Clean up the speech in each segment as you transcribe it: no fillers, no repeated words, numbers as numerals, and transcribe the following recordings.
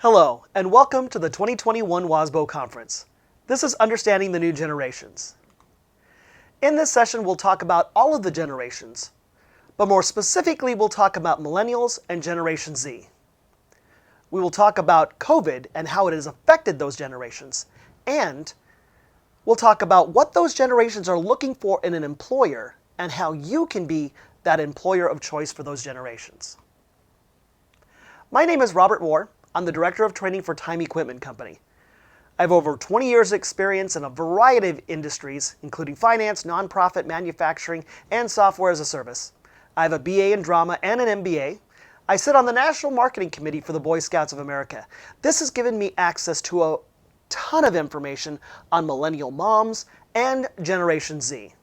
Hello, and welcome to the 2021 Wasbo Conference. This is Understanding the New Generations. In this session, we'll talk about all of the generations, but more specifically, we'll talk about Millennials and Generation Z. We will talk about COVID and how it has affected those generations, and we'll talk about what those generations are looking for in an employer and how you can be that employer of choice for those generations. My name is Robert Moore. I'm the Director of Training for Time Equipment Company. I have over 20 years of experience in a variety of industries, including finance, nonprofit, manufacturing, and software as a service. I have a BA in drama and an MBA. I sit on the National Marketing Committee for the Boy Scouts of America. This has given me access to a ton of information on millennial moms and Generation Z.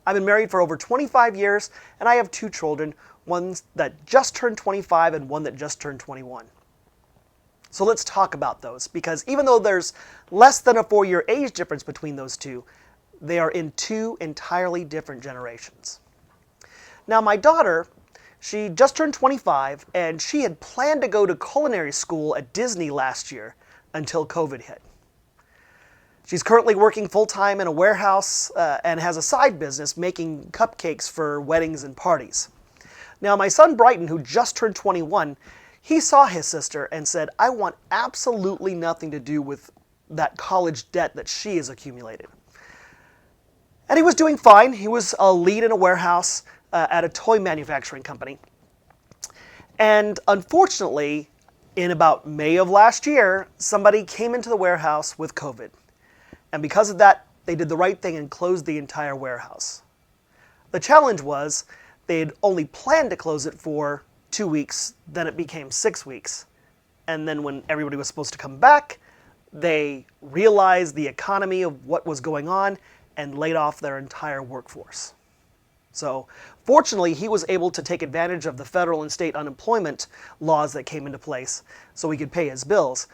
I've been married for over 25 years, and I have two children, one that just turned 25 and one that just turned 21. So let's talk about those, because even though there's less than a 4-year age difference between those two, they are in two entirely different generations. Now, my daughter, she just turned 25, and she had planned to go to culinary school at Disney last year until COVID hit. She's currently working full-time in a warehouse and has a side business making cupcakes for weddings and parties. Now, my son Brighton, who just turned 21, he saw his sister and said, I want absolutely nothing to do with that college debt that she has accumulated. And he was doing fine. He was a lead in a warehouse at a toy manufacturing company. And unfortunately, in about May of last year, somebody came into the warehouse with COVID. And because of that, they did the right thing and closed the entire warehouse. The challenge was they had only planned to close it for 2 weeks, then it became 6 weeks. And then when everybody was supposed to come back, they realized the economy of what was going on and laid off their entire workforce. So fortunately, he was able to take advantage of the federal and state unemployment laws that came into place so he could pay his bills.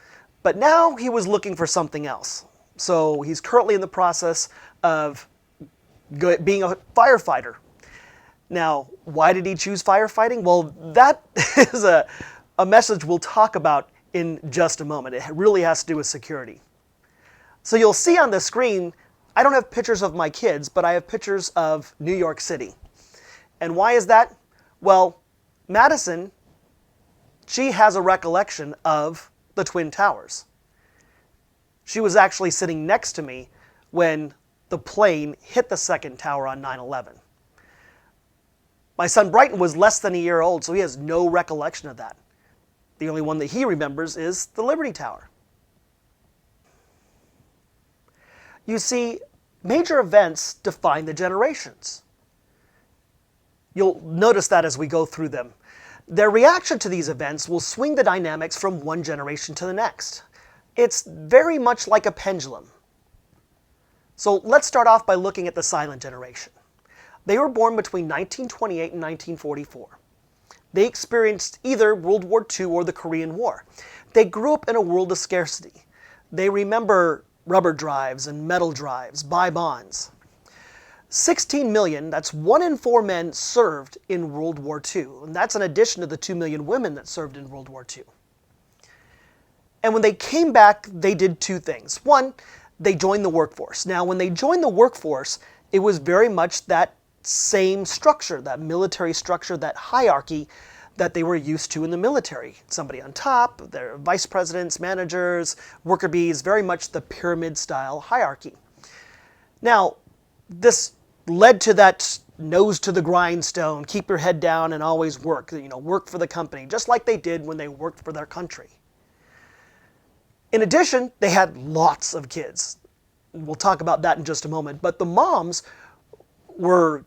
But now he was looking for something else. So he's currently in the process of being a firefighter. Now, why did he choose firefighting? Well, that is a message we'll talk about in just a moment. It really has to do with security. So you'll see on the screen, I don't have pictures of my kids, but I have pictures of New York City. And why is that? Well, Madison, she has a recollection of the Twin Towers. She was actually sitting next to me when the plane hit the second tower on 9/11. My son Brighton was less than a year old, so he has no recollection of that. The only one that he remembers is the Liberty Tower. You see, major events define the generations. You'll notice that as we go through them. Their reaction to these events will swing the dynamics from one generation to the next. It's very much like a pendulum. So let's start off by looking at the silent generation. They were born between 1928 and 1944. They experienced either World War II or the Korean War. They grew up in a world of scarcity. They remember rubber drives and metal drives, buy bonds. 16 million, that's 1 in 4 men, served in World War II. And that's in addition to the 2 million women that served in World War II. And when they came back, they did two things. One, they joined the workforce. Now, when they joined the workforce, it was very much that same structure, that military structure, that hierarchy that they were used to in the military. Somebody on top, their vice presidents, managers, worker bees, very much the pyramid style hierarchy. Now, this led to that nose to the grindstone, keep your head down and always work, work for the company, just like they did when they worked for their country. In addition, they had lots of kids. We'll talk about that in just a moment, but the moms were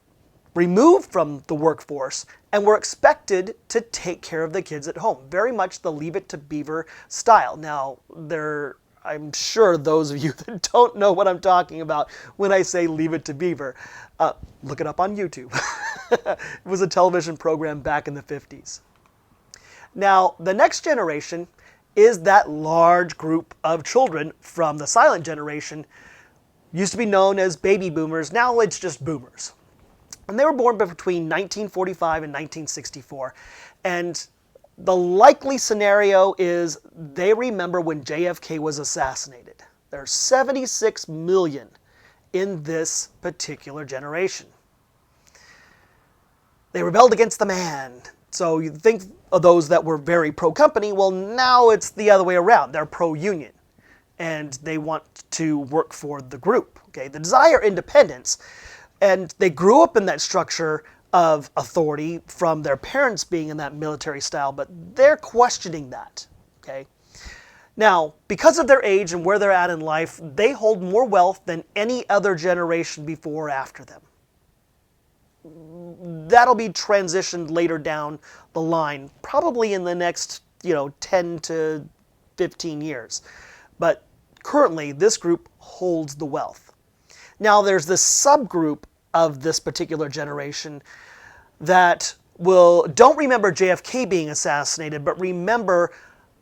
removed from the workforce and were expected to take care of the kids at home. Very much the Leave It to Beaver style. Now, I'm sure those of you that don't know what I'm talking about when I say Leave It to Beaver, look it up on YouTube. It was a television program back in the 50s. Now, the next generation is that large group of children from the silent generation, used to be known as baby boomers. Now it's just boomers. And they were born between 1945 and 1964. And The likely scenario is they remember when JFK was assassinated. There are 76 million in this particular generation. They rebelled against the man. So you think of those that were very pro-company. Well, now it's the other way around. They're pro-union, and they want to work for the group. Okay, they desire independence, and they grew up in that structure of authority from their parents being in that military style, but they're questioning that. Okay. Now, because of their age and where they're at in life, they hold more wealth than any other generation before or after them. That'll be transitioned later down the line, probably in the next, 10 to 15 years. But currently, this group holds the wealth. Now, there's this subgroup of this particular generation that don't remember JFK being assassinated, but remember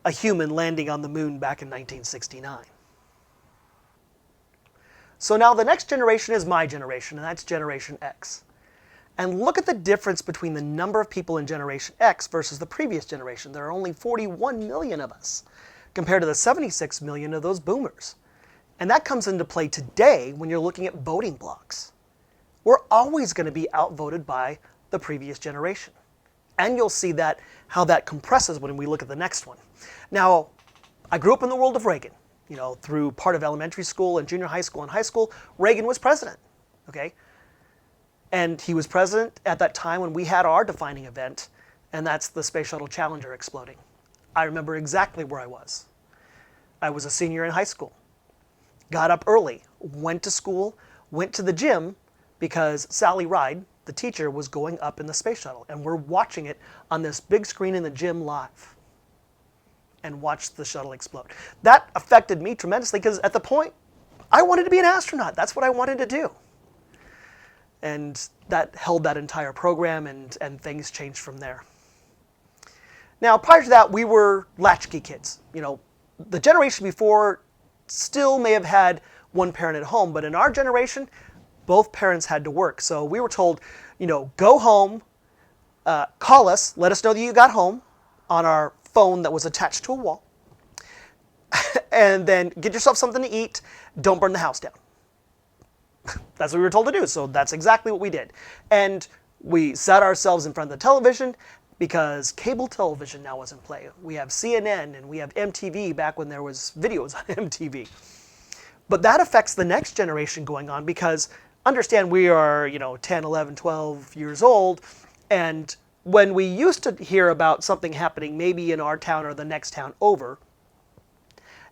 a human landing on the moon back in 1969. So now the next generation is my generation, and that's Generation X. And look at the difference between the number of people in Generation X versus the previous generation. There are only 41 million of us, compared to the 76 million of those boomers. And that comes into play today when you're looking at voting blocks. We're always going to be outvoted by the previous generation. And you'll see that how that compresses when we look at the next one. Now, I grew up in the world of Reagan. Through part of elementary school and junior high school and high school, Reagan was president. Okay? And he was president at that time when we had our defining event, and that's the Space Shuttle Challenger exploding. I remember exactly where I was. I was a senior in high school. Got up early, went to school, went to the gym, because Sally Ride, the teacher, was going up in the space shuttle, and we're watching it on this big screen in the gym live, and watched the shuttle explode. That affected me tremendously, because at the point, I wanted to be an astronaut. That's what I wanted to do. And that held that entire program, and things changed from there. Now, prior to that, we were latchkey kids. The generation before still may have had one parent at home, but in our generation, both parents had to work. So we were told, go home, call us, let us know that you got home on our phone that was attached to a wall, and then get yourself something to eat. Don't burn the house down. That's what we were told to do, so that's exactly what we did. And we sat ourselves in front of the television because cable television now was in play. We have CNN and we have MTV back when there was videos on MTV. But that affects the next generation going on because, understand, we are 10, 11, 12 years old, and when we used to hear about something happening maybe in our town or the next town over,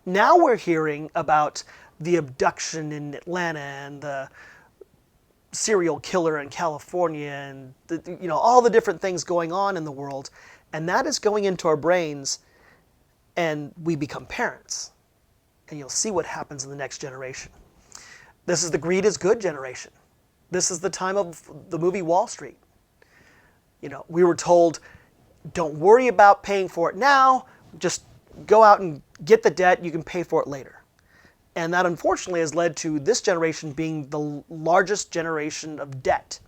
now we're hearing about the abduction in Atlanta and the serial killer in California and all the different things going on in the world, and that is going into our brains, and we become parents. And you'll see what happens in the next generation. This is the greed is good generation. This is the time of the movie Wall Street. We were told, don't worry about paying for it now, just go out and get the debt, you can pay for it later. And that unfortunately has led to this generation being the largest generation of debt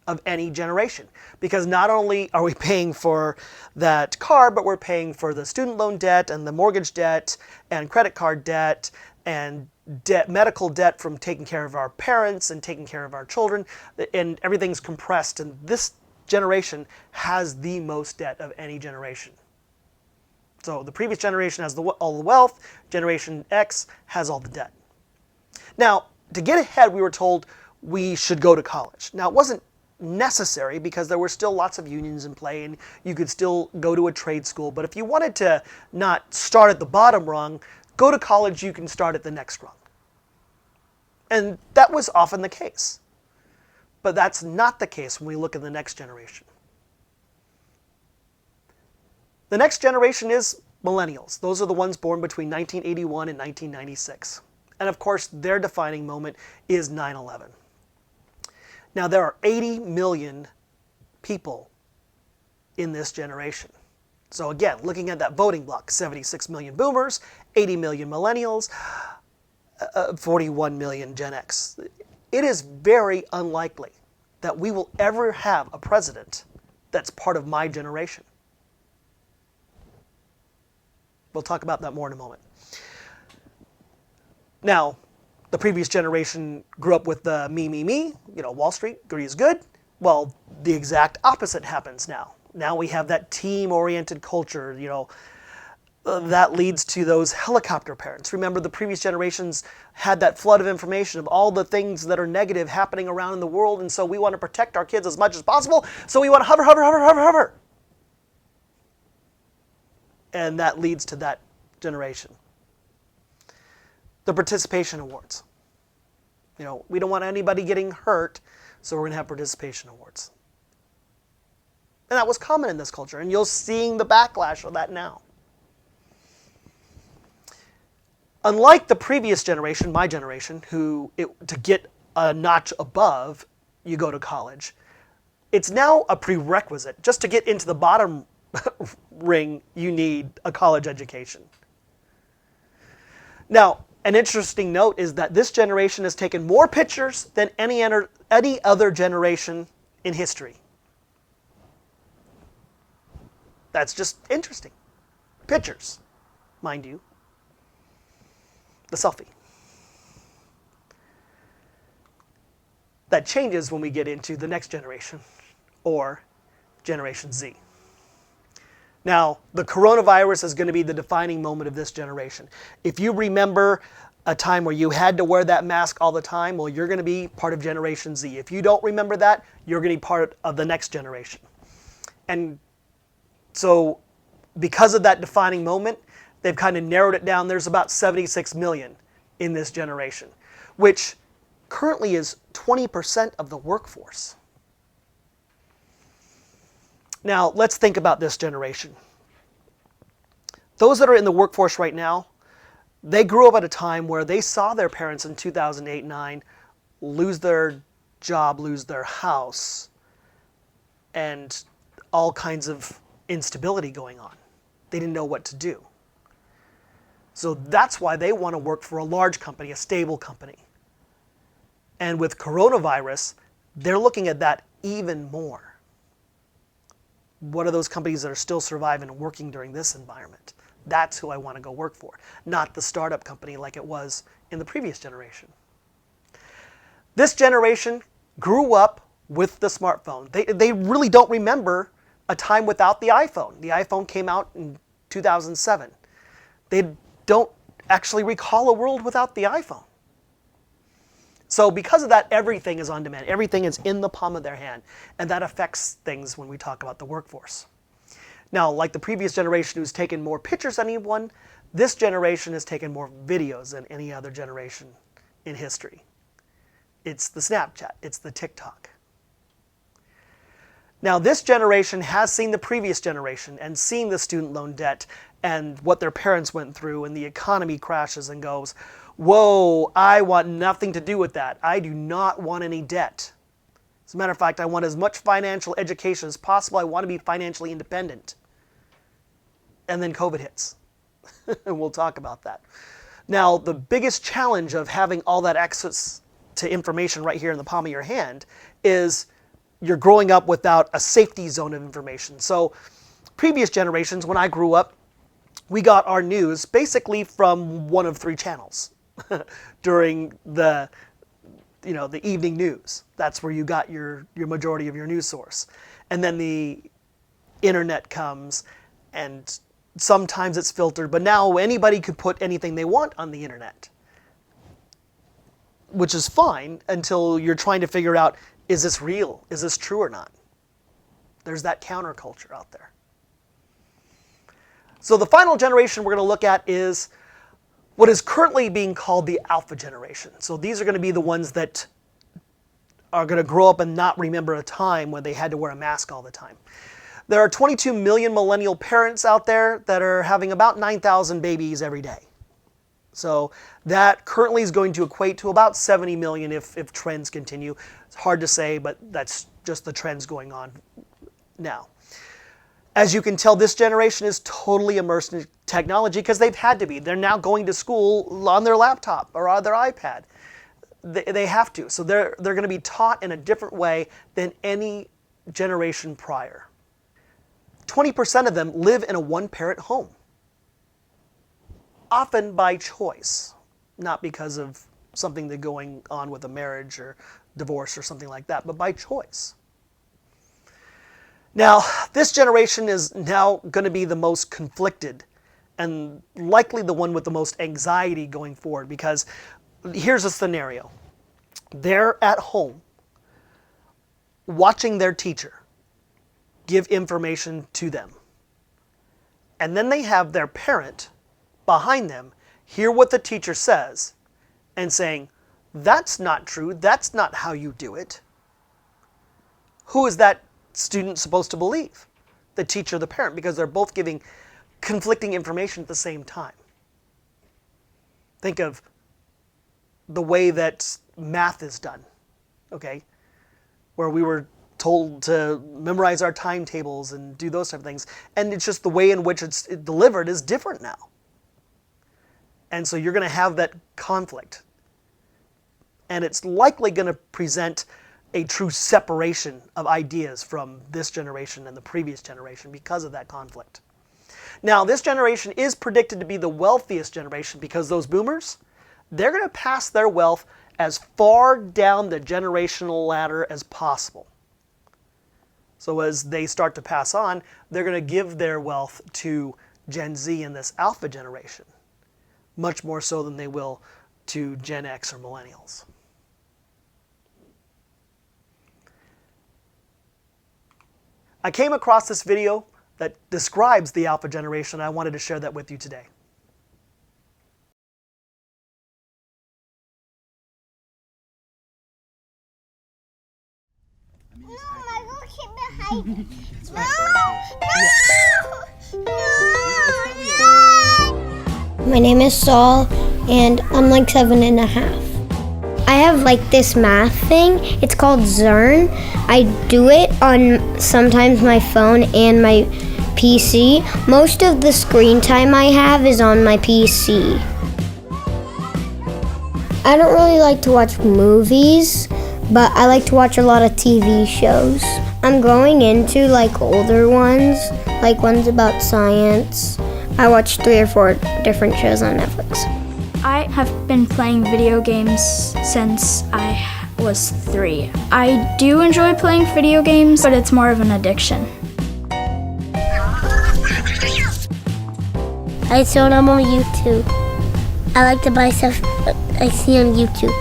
of any generation. Because not only are we paying for that car, but we're paying for the student loan debt and the mortgage debt and credit card debt and medical debt from taking care of our parents and taking care of our children. And everything's compressed. And this generation has the most debt of any generation. So the previous generation has all the wealth, Generation X has all the debt. Now, to get ahead, we were told we should go to college. Now, it wasn't necessary because there were still lots of unions in play and you could still go to a trade school. But if you wanted to not start at the bottom rung, go to college, you can start at the next rung. And that was often the case. But that's not the case when we look at the next generation. The next generation is millennials. Those are the ones born between 1981 and 1996. And of course, their defining moment is 9/11. Now, there are 80 million people in this generation. So again, looking at that voting block, 76 million boomers, 80 million millennials, 41 million Gen X. It is very unlikely that we will ever have a president that's part of my generation. We'll talk about that more in a moment. Now, the previous generation grew up with the me, Wall Street, greed is good. Well, the exact opposite happens now. Now we have that team-oriented culture, that leads to those helicopter parents. Remember, the previous generations had that flood of information of all the things that are negative happening around in the world, and so we want to protect our kids as much as possible, so we want to hover. And that leads to that generation. The participation awards. We don't want anybody getting hurt, so we're going to have participation awards. And that was common in this culture, and you're seeing the backlash of that now. Unlike the previous generation, my generation, to get a notch above, you go to college. It's now a prerequisite. Just to get into the bottom ring, you need a college education. Now, an interesting note is that this generation has taken more pictures than any other generation in history. That's just interesting. Pictures, mind you. The selfie. That changes when we get into the next generation, or Generation Z. Now, the coronavirus is going to be the defining moment of this generation. If you remember a time where you had to wear that mask all the time, well, you're going to be part of Generation Z. If you don't remember that, you're going to be part of the next generation. And so, because of that defining moment, they've kind of narrowed it down. There's about 76 million in this generation, which currently is 20% of the workforce. Now, let's think about this generation. Those that are in the workforce right now, they grew up at a time where they saw their parents in 2008-9 lose their job, lose their house, and all kinds of instability going on. They didn't know what to do. So that's why they want to work for a large company, a stable company. And with coronavirus, they're looking at that even more. What are those companies that are still surviving and working during this environment? That's who I want to go work for, not the startup company like it was in the previous generation. This generation grew up with the smartphone. They really don't remember a time without the iPhone. The iPhone came out in 2007. They don't actually recall a world without the iPhone. So because of that, everything is on demand. Everything is in the palm of their hand. And that affects things when we talk about the workforce. Now, like the previous generation who's taken more pictures than anyone, this generation has taken more videos than any other generation in history. It's the Snapchat. It's the TikTok. Now, this generation has seen the previous generation and seen the student loan debt and what their parents went through, and the economy crashes and goes, whoa, I want nothing to do with that. I do not want any debt. As a matter of fact, I want as much financial education as possible. I want to be financially independent. And then COVID hits. And we'll talk about that. Now, the biggest challenge of having all that access to information right here in the palm of your hand is you're growing up without a safety zone of information. So previous generations, when I grew up, we got our news basically from one of three channels during the evening news. That's where you got your majority of your news source. And then the internet comes, and sometimes it's filtered, but now anybody could put anything they want on the internet, which is fine until you're trying to figure out, is this real? Is this true or not? There's that counterculture out there. So the final generation we're going to look at is what is currently being called the alpha generation. So these are going to be the ones that are going to grow up and not remember a time when they had to wear a mask all the time. There are 22 million millennial parents out there that are having about 9,000 babies every day. So that currently is going to equate to about 70 million if trends continue. It's hard to say, but that's just the trends going on now. As you can tell, this generation is totally immersed in technology because they've had to be. They're now going to school on their laptop or on their iPad. They have to. So they're going to be taught in a different way than any generation prior. 20% of them live in a one-parent home. often by choice, not because of something that's going on with a marriage or divorce or something like that, but by choice. Now, this generation is now going to be the most conflicted and likely the one with the most anxiety going forward, because here's a scenario. They're at home watching their teacher give information to them. And then they have their parent behind them hear what the teacher says and saying, "That's not true, that's not how you do it." Who is that student supposed to believe? The teacher or the parent, because they're both giving conflicting information at the same time. Think of the way that math is done, okay? Where we were told to memorize our timetables and do those type of things. And it's just the way in which it's delivered is different now. And so you're going to have that conflict. And it's likely going to present a true separation of ideas from this generation and the previous generation because of that conflict. Now, this generation is predicted to be the wealthiest generation because those boomers, they're going to pass their wealth as far down the generational ladder as possible. So as they start to pass on, they're going to give their wealth to Gen Z and this alpha generation, much more so than they will to Gen X or millennials. I came across this video that describes the alpha generation. I wanted to share that with you today. My name is Saul, and I'm like 7.5. I have like this math thing. It's called Zern. I do it on sometimes my phone and my PC. Most of the screen time I have is on my PC. I don't really like to watch movies, but I like to watch a lot of TV shows. I'm growing into like older ones, like ones about science. I watch 3 or 4 different shows on Netflix. I have been playing video games since I was 3. I do enjoy playing video games, but it's more of an addiction. I saw them on YouTube. I like to buy stuff I see on YouTube.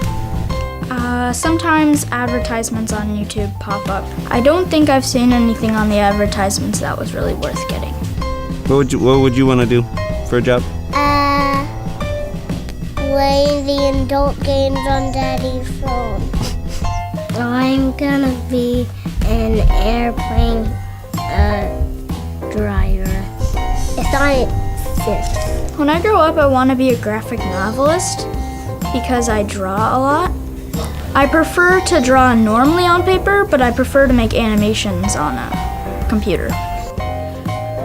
Sometimes advertisements on YouTube pop up. I don't think I've seen anything on the advertisements that was really worth getting. What would you want to do for a job? Play the adult games on Daddy's phone. I'm gonna be an airplane driver. A scientist. When I grow up, I want to be a graphic novelist because I draw a lot. I prefer to draw normally on paper, but I prefer to make animations on a computer.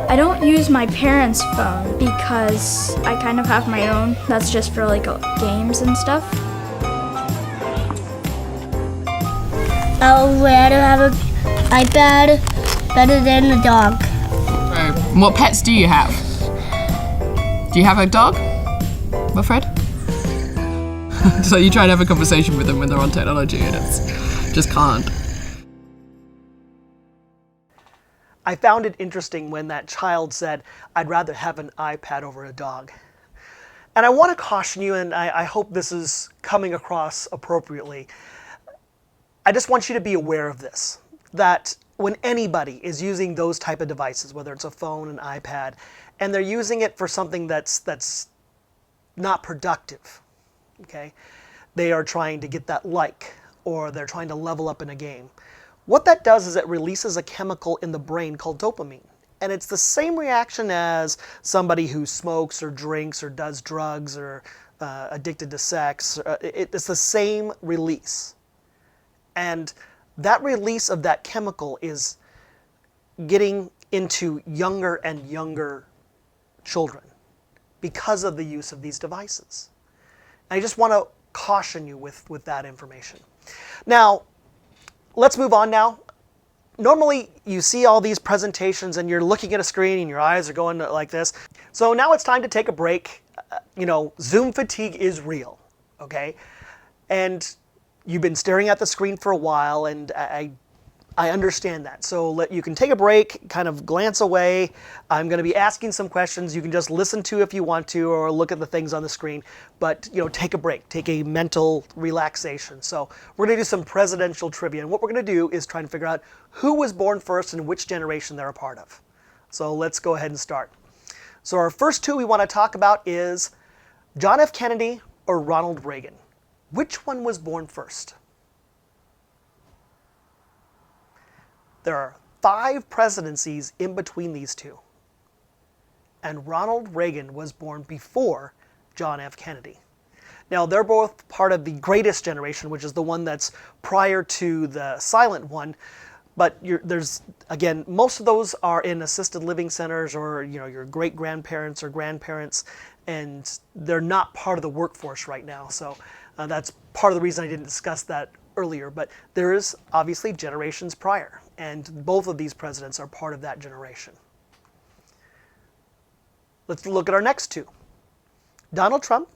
I don't use my parents' phone because I kind of have my own. That's just for like games and stuff. I would rather have an iPad better than a dog. What pets do you have? Do you have a dog, Wilfred? So you try to have a conversation with them when they're on technology and it's just can't. I found it interesting when that child said, "I'd rather have an iPad over a dog." And I want to caution you, and I hope this is coming across appropriately. I just want you to be aware of this, that when anybody is using those type of devices, whether it's a phone, an iPad, and they're using it for something that's not productive, okay? They are trying to get that like, or they're trying to level up in a game. What that does is it releases a chemical in the brain called dopamine. And it's the same reaction as somebody who smokes or drinks or does drugs or addicted to sex. It's the same release. And that release of that chemical is getting into younger and younger children because of the use of these devices. I just want to caution you with that information. Now, let's move on now. Normally, you see all these presentations and you're looking at a screen and your eyes are going like this. So now it's time to take a break. Zoom fatigue is real, okay? And you've been staring at the screen for a while, and I understand that. So you can take a break, kind of glance away. I'm going to be asking some questions. You can just listen to if you want to, or look at the things on the screen. But take a break, take a mental relaxation. So we're going to do some presidential trivia, and what we're going to do is try and figure out who was born first and which generation they're a part of. So let's go ahead and start. So our first two we want to talk about is John F. Kennedy or Ronald Reagan. Which one was born first? There are 5 presidencies in between these two. And Ronald Reagan was born before John F. Kennedy. Now, they're both part of the greatest generation, which is the one that's prior to the silent one. But there's, again, most of those are in assisted living centers or, your great-grandparents or grandparents, and they're not part of the workforce right now. So that's part of the reason I didn't discuss that earlier. But there is obviously generations prior, and both of these presidents are part of that generation. Let's look at our next two. Donald Trump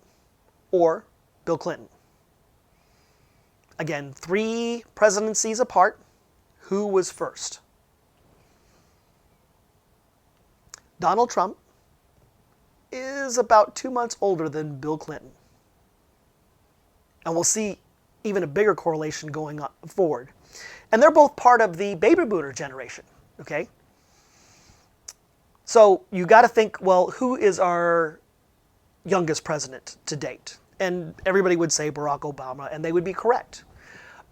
or Bill Clinton. Again, 3 presidencies apart. Who was first? Donald Trump is about 2 months older than Bill Clinton. And we'll see even a bigger correlation going on forward. And they're both part of the baby boomer generation, okay? So you got to think, well, who is our youngest president to date? And everybody would say Barack Obama, and they would be correct.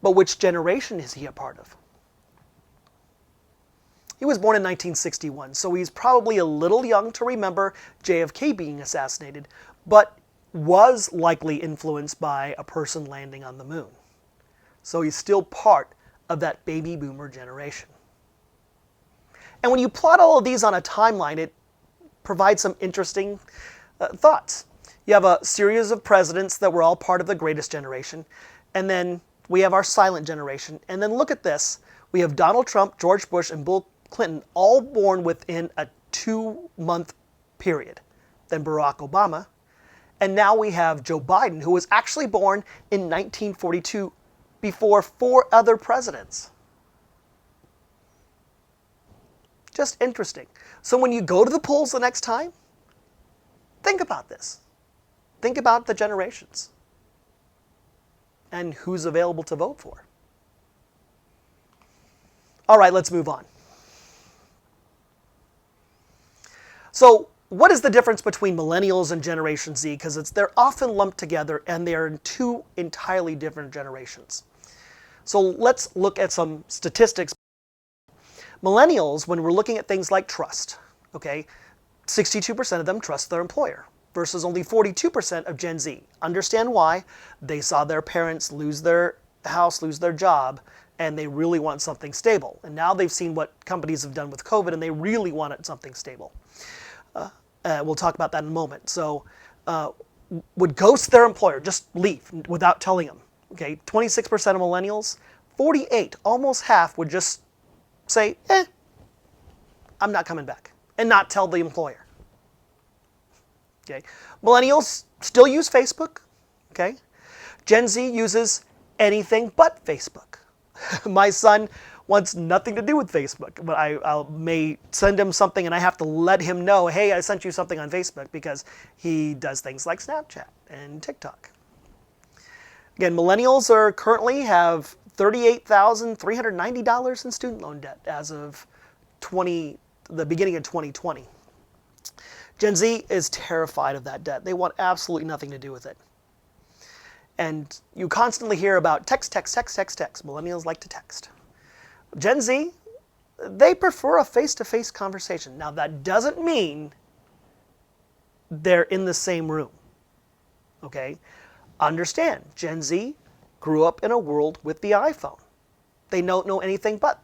But which generation is he a part of? He was born in 1961, so he's probably a little young to remember JFK being assassinated, but was likely influenced by a person landing on the moon. So he's still part of that baby boomer generation. And when you plot all of these on a timeline, it provides some interesting thoughts. You have a series of presidents that were all part of the greatest generation, and then we have our silent generation. And then look at this. We have Donald Trump, George Bush, and Bill Clinton all born within a 2-month period. Then Barack Obama. And now we have Joe Biden, who was actually born in 1942 before 4 other presidents. Just interesting. So when you go to the polls the next time, think about this. Think about the generations and who's available to vote for. All right, let's move on. So what is the difference between millennials and Generation Z? Because they're often lumped together and they're in 2 entirely different generations. So let's look at some statistics. Millennials, when we're looking at things like trust, okay, 62% of them trust their employer versus only 42% of Gen Z. Understand why? They saw their parents lose their house, lose their job, and they really want something stable. And now they've seen what companies have done with COVID, and they really wanted something stable. We'll talk about that in a moment. So would ghost their employer, just leave without telling them. Okay, 26% of millennials, 48, almost half would just say, I'm not coming back, and not tell the employer. Okay, millennials still use Facebook. Okay, Gen Z uses anything but Facebook. My son wants nothing to do with Facebook, but I may send him something and I have to let him know, hey, I sent you something on Facebook, because he does things like Snapchat and TikTok. Again, millennials currently have $38,390 in student loan debt as of the beginning of 2020. Gen Z is terrified of that debt. They want absolutely nothing to do with it. And you constantly hear about text. Millennials like to text. Gen Z, they prefer a face-to-face conversation. Now, that doesn't mean they're in the same room, okay? Understand, Gen Z grew up in a world with the iPhone. They don't know anything but.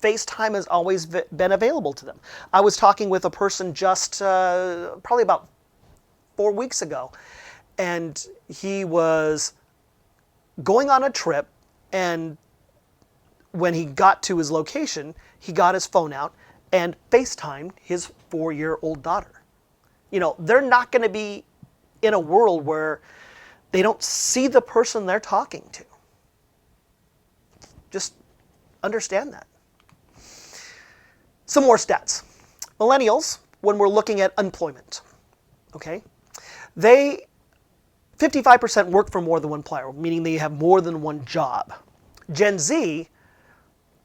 FaceTime has always been available to them. I was talking with a person just probably about 4 weeks ago, and he was going on a trip, and when he got to his location, he got his phone out and FaceTimed his 4-year-old daughter. They're not going to be in a world where they don't see the person they're talking to. Just understand that. Some more stats. Millennials, when we're looking at employment, okay, 55% work for more than one employer, meaning they have more than one job. Gen Z,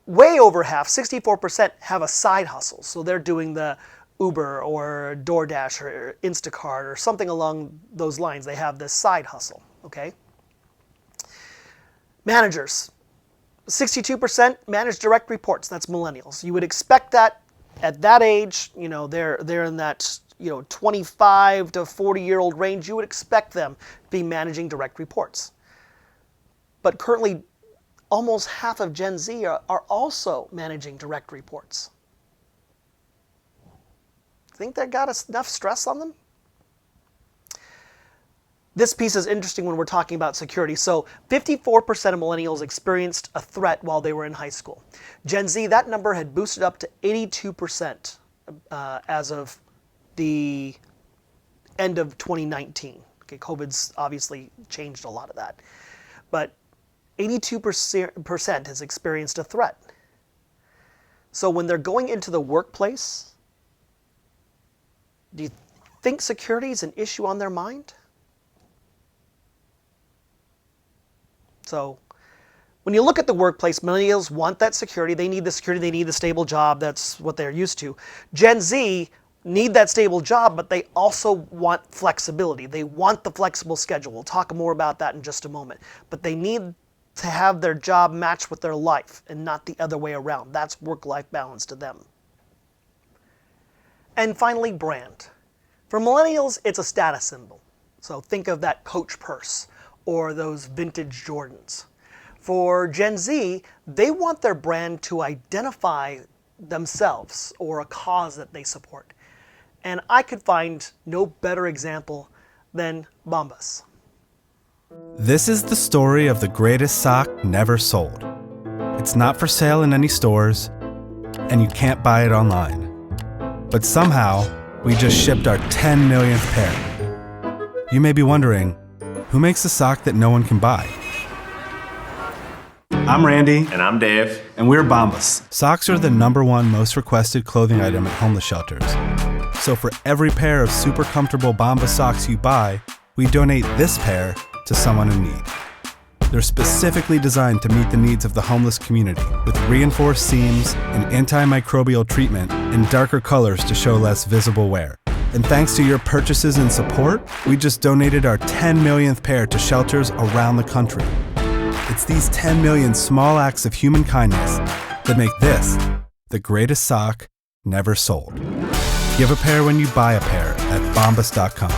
way over half, 64%, have a side hustle. So they're doing the Uber or DoorDash or Instacart or something along those lines. They have this side hustle, okay? Managers, 62% manage direct reports. That's millennials. You would expect that at that age, you know, they're in that, 25 to 40-year-old range. You would expect them to be managing direct reports. But currently, almost half of Gen Z are also managing direct reports. Think that got enough stress on them? This piece is interesting when we're talking about security. So 54% of millennials experienced a threat while they were in high school. Gen Z, that number had boosted up to 82% as of the end of 2019. Okay, COVID's obviously changed a lot of that. But 82% has experienced a threat. So when they're going into the workplace, do you think security is an issue on their mind? So when you look at the workplace, millennials want that security. They need the security. They need the stable job. That's what they're used to. Gen Z need that stable job, but they also want flexibility. They want the flexible schedule. We'll talk more about that in just a moment. But they need to have their job match with their life and not the other way around. That's work-life balance to them. And finally, brand. For millennials, it's a status symbol. So think of that Coach purse or those vintage Jordans. For Gen Z, they want their brand to identify themselves or a cause that they support. And I could find no better example than Bombas. This is the story of the greatest sock never sold. It's not for sale in any stores, and you can't buy it online. But somehow, we just shipped our 10 millionth pair. You may be wondering, who makes a sock that no one can buy? I'm Randy. And I'm Dave. And we're Bombas. Socks are the #1 most requested clothing item at homeless shelters. So for every pair of super comfortable Bombas socks you buy, we donate this pair to someone in need. They're specifically designed to meet the needs of the homeless community with reinforced seams and antimicrobial treatment in darker colors to show less visible wear. And thanks to your purchases and support, we just donated our 10 millionth pair to shelters around the country. It's these 10 million small acts of human kindness that make this the greatest sock never sold. Give a pair when you buy a pair at bombas.com.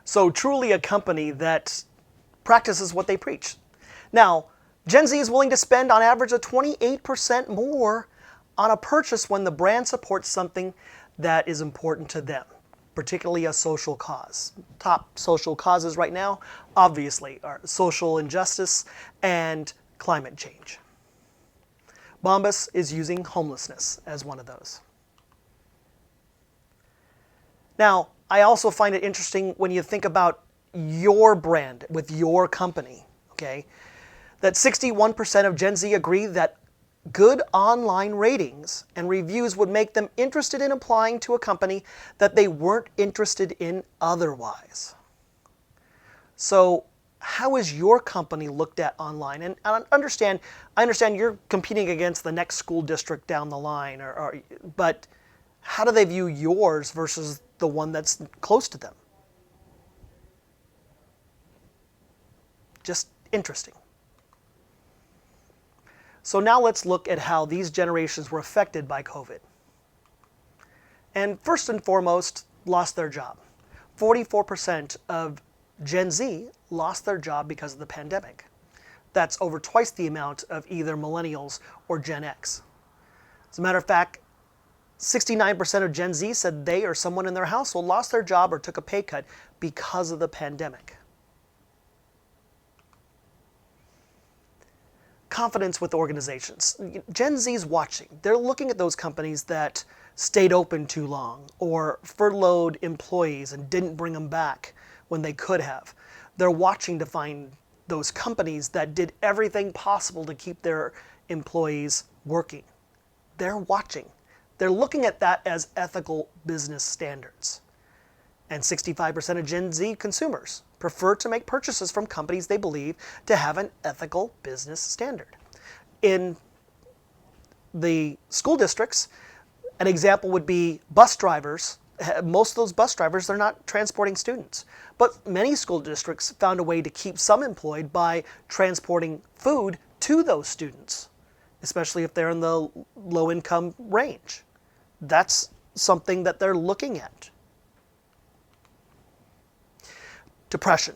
So truly a company that practices what they preach. Now, Gen Z is willing to spend on average of 28% more on a purchase when the brand supports something that is important to them, particularly a social cause. Top social causes right now, obviously, are social injustice and climate change. Bombas is using homelessness as one of those. Now, I also find it interesting when you think about your brand with your company, okay, that 61% of Gen Z agree that good online ratings and reviews would make them interested in applying to a company that they weren't interested in otherwise. So how is your company looked at online? And I understand you're competing against the next school district down the line, but how do they view yours versus the one that's close to them? Just interesting. So now let's look at how these generations were affected by COVID. And first and foremost, lost their job. 44% of Gen Z lost their job because of the pandemic. That's over twice the amount of either millennials or Gen X. As a matter of fact, 69% of Gen Z said they or someone in their household lost their job or took a pay cut because of the pandemic. confidence with organizations. Gen Z's watching. They're looking at those companies that stayed open too long or furloughed employees and didn't bring them back when they could have. They're watching to find those companies that did everything possible to keep their employees working. They're watching. They're looking at that as ethical business standards. And 65% of Gen Z consumers prefer to make purchases from companies they believe to have an ethical business standard. In the school districts, an example would be bus drivers. Most of those bus drivers, they're not transporting students. But many school districts found a way to keep some employed by transporting food to those students, especially if they're in the low-income range. That's something that they're looking at. Depression.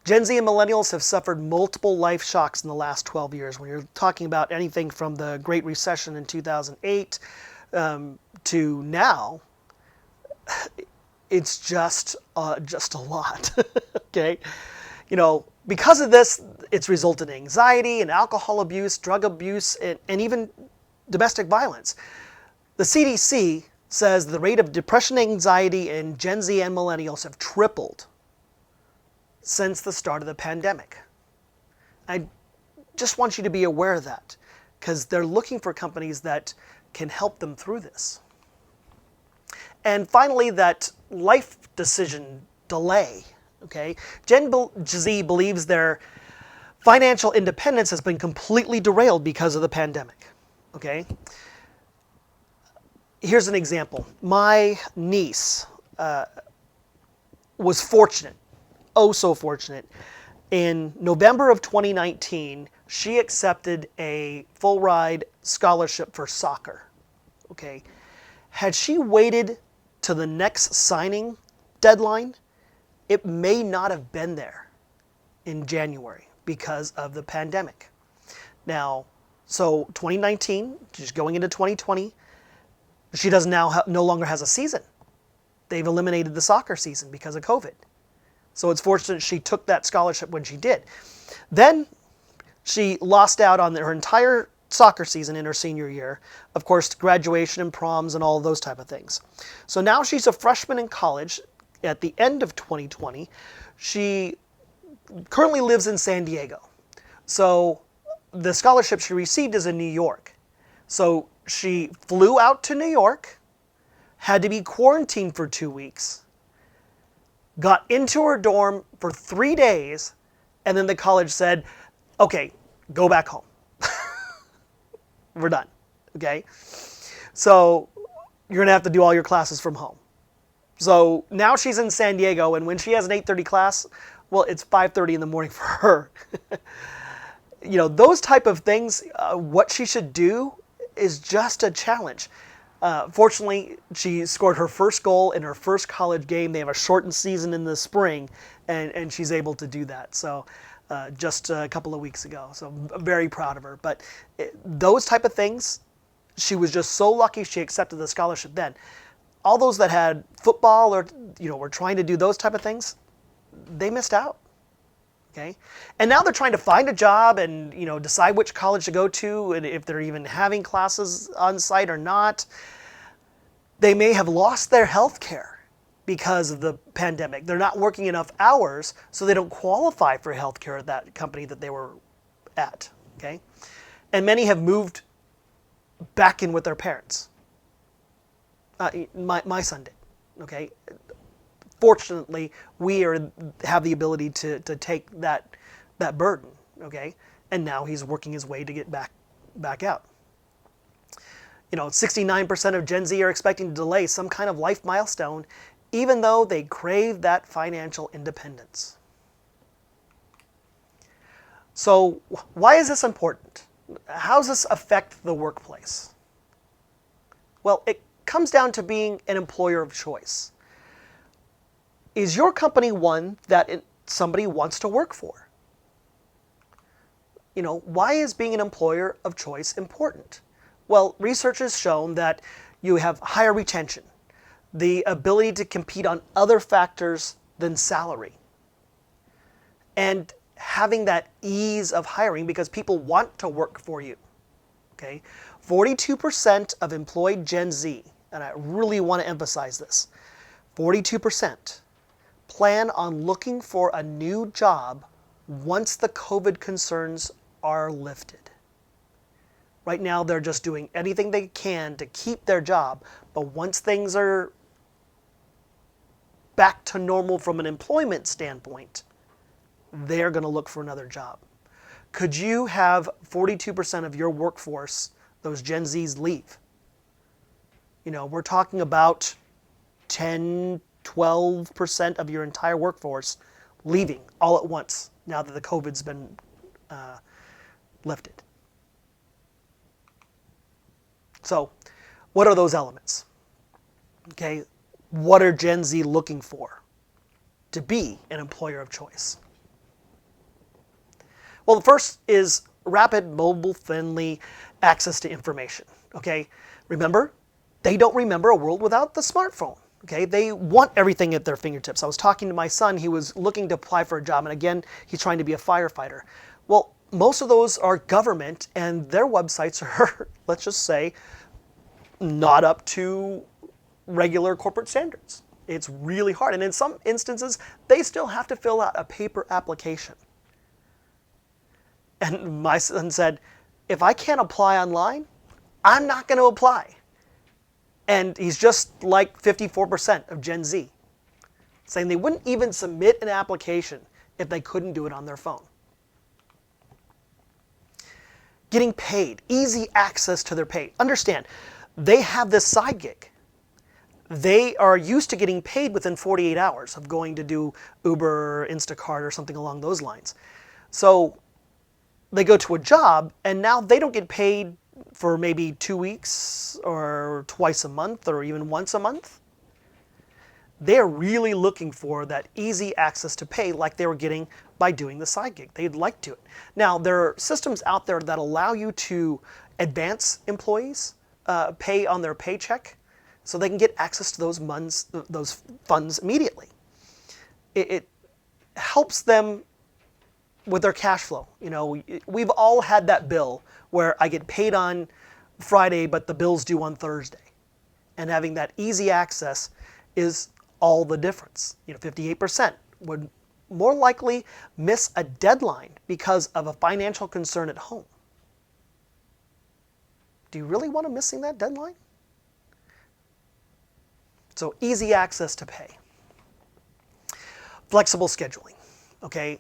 Gen Z and millennials have suffered multiple life shocks in the last 12 years. When you're talking about anything from the Great Recession in 2008 to now, it's just a lot. Okay, because of this, it's resulted in anxiety and alcohol abuse, drug abuse, and even domestic violence. The CDC says the rate of depression and anxiety in Gen Z and millennials have tripled since the start of the pandemic. I just want you to be aware of that, because they're looking for companies that can help them through this. And finally, that life decision delay. Okay, Gen Z believes their financial independence has been completely derailed because of the pandemic. Okay, here's an example. My niece was fortunate, oh so fortunate. In November of 2019, she accepted a full ride scholarship for soccer. Okay, had she waited to the next signing deadline, it may not have been there in January because of the pandemic. Now, so 2019, she's going into 2020, she does now no longer has a season. They've eliminated the soccer season because of COVID. So it's fortunate she took that scholarship when she did. Then she lost out on her entire soccer season in her senior year, of course, graduation and proms and all those type of things. So now she's a freshman in college at the end of 2020. She currently lives in San Diego. So the scholarship she received is in New York. So she flew out to New York, had to be quarantined for 2 weeks, got into her dorm for 3 days, and then the college said, okay, go back home. We're done, okay? So you're gonna have to do all your classes from home. So now she's in San Diego, and when she has an 8:30 class, well, it's 5:30 in the morning for her. Those type of things, what she should do is just a challenge. Fortunately, she scored her first goal in her first college game. They have a shortened season in the spring, and she's able to do that. So just a couple of weeks ago. So I'm very proud of her. But those type of things, she was just so lucky she accepted the scholarship then. All those that had football or were trying to do those type of things, they missed out. Okay, and now they're trying to find a job and decide which college to go to and if they're even having classes on site or not. They may have lost their health care because of the pandemic. They're not working enough hours, so they don't qualify for health care at that company that they were at. Okay, and many have moved back in with their parents. My son did. Okay. Fortunately, we have the ability to take that burden, okay? And now he's working his way to get back out. 69% of Gen Z are expecting to delay some kind of life milestone, even though they crave that financial independence. So why is this important? How does this affect the workplace? Well, it comes down to being an employer of choice. Is your company one that somebody wants to work for? Why is being an employer of choice important? Well, research has shown that you have higher retention, the ability to compete on other factors than salary, and having that ease of hiring because people want to work for you. Okay, 42% of employed Gen Z, and I really want to emphasize this, 42% plan on looking for a new job once the COVID concerns are lifted. Right now, they're just doing anything they can to keep their job, but once things are back to normal from an employment standpoint, they're going to look for another job. Could you have 42% of your workforce, those Gen Zs, leave? We're talking about 10, 12% of your entire workforce leaving all at once now that the COVID's been lifted. So, what are those elements? Okay, what are Gen Z looking for to be an employer of choice? Well, the first is rapid, mobile-friendly access to information. Okay, remember, they don't remember a world without the smartphone. Okay, they want everything at their fingertips. I was talking to my son. He was looking to apply for a job, and again, he's trying to be a firefighter. Well, most of those are government, and their websites are, let's just say, not up to regular corporate standards. It's really hard, and in some instances, they still have to fill out a paper application. And my son said, if I can't apply online, I'm not going to apply. And he's just like 54% of Gen Z, saying they wouldn't even submit an application if they couldn't do it on their phone. Getting paid, easy access to their pay. Understand, they have this side gig. They are used to getting paid within 48 hours of going to do Uber or Instacart or something along those lines. So they go to a job and now they don't get paid for maybe 2 weeks or twice a month or even once a month. They're really looking for that easy access to pay like they were getting by doing the side gig. They'd like to. Now, there are systems out there that allow you to advance employees pay on their paycheck so they can get access to those funds immediately. It helps them with their cash flow. We've all had that bill where I get paid on Friday, but the bill's due on Thursday. And having that easy access is all the difference. 58% would more likely miss a deadline because of a financial concern at home. Do you really want to missing that deadline? So easy access to pay. Flexible scheduling. Okay.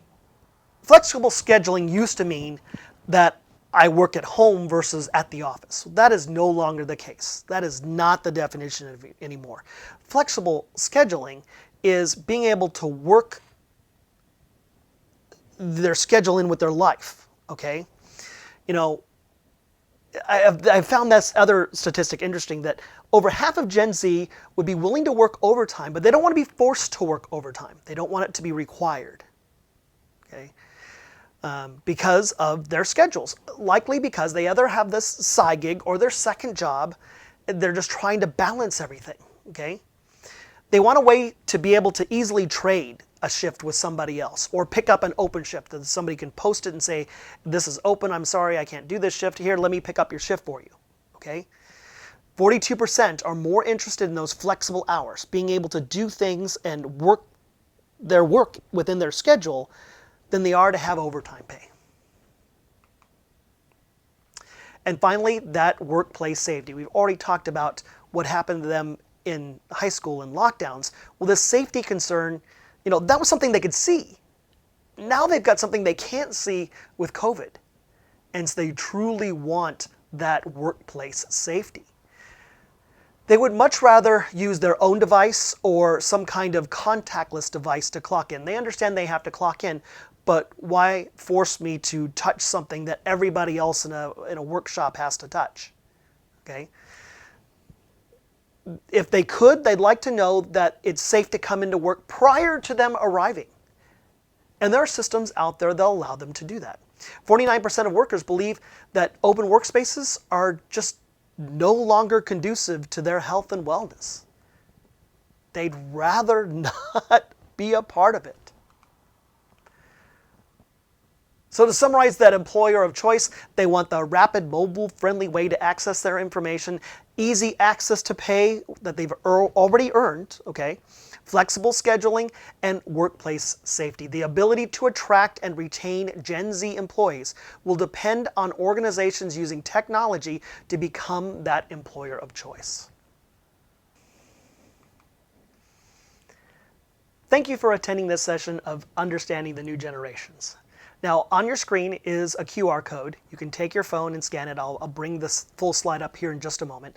Flexible scheduling used to mean that I work at home versus at the office. That is no longer the case. That is not the definition of it anymore. Flexible scheduling is being able to work their schedule in with their life. Okay. I found this other statistic interesting, that over half of Gen Z would be willing to work overtime, but they don't want to be forced to work overtime. They don't want it to be required, okay? Because of their schedules. Likely because they either have this side gig or their second job. They're just trying to balance everything, okay? They want a way to be able to easily trade a shift with somebody else or pick up an open shift that somebody can post it and say, this is open, I'm sorry, I can't do this shift. Here, let me pick up your shift for you, okay? 42% are more interested in those flexible hours, being able to do things and work their work within their schedule than they are to have overtime pay. And finally, that workplace safety. We've already talked about what happened to them in high school and lockdowns. Well, this safety concern, that was something they could see. Now they've got something they can't see with COVID. And so they truly want that workplace safety. They would much rather use their own device or some kind of contactless device to clock in. They understand they have to clock in, but why force me to touch something that everybody else in a workshop has to touch? Okay? If they could, they'd like to know that it's safe to come into work prior to them arriving. And there are systems out there that allow them to do that. 49% of workers believe that open workspaces are just no longer conducive to their health and wellness. They'd rather not be a part of it. So to summarize that employer of choice, they want the rapid, mobile-friendly way to access their information, easy access to pay that they've already earned, okay? Flexible scheduling, and workplace safety. The ability to attract and retain Gen Z employees will depend on organizations using technology to become that employer of choice. Thank you for attending this session of Understanding the New Generations. Now, on your screen is a QR code. You can take your phone and scan it. I'll bring this full slide up here in just a moment.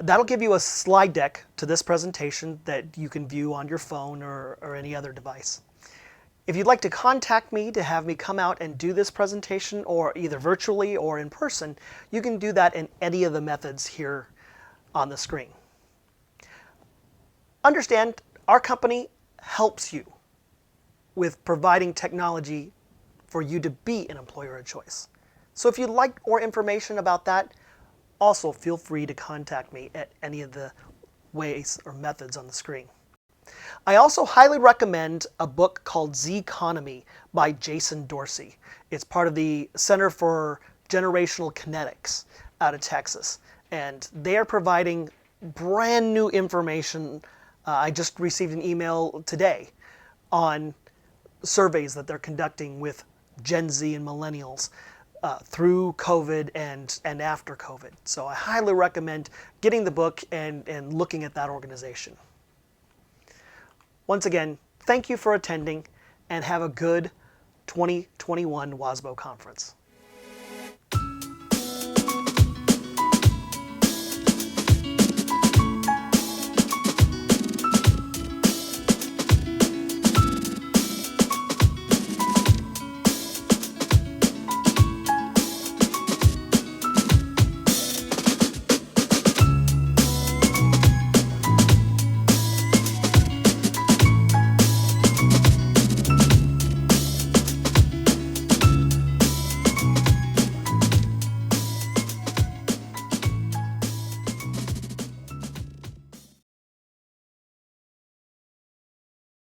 That'll give you a slide deck to this presentation that you can view on your phone or any other device. If you'd like to contact me to have me come out and do this presentation, or either virtually or in person, you can do that in any of the methods here on the screen. Understand, our company helps you with providing technology for you to be an employer of choice. So if you'd like more information about that, also feel free to contact me at any of the ways or methods on the screen. I also highly recommend a book called Z-Economy by Jason Dorsey. It's part of the Center for Generational Kinetics out of Texas, and they are providing brand new information. I just received an email today on surveys that they're conducting with Gen Z and millennials through COVID and after COVID. So I highly recommend getting the book and looking at that organization. Once again, thank you for attending, and have a good 2021 Wasbo conference.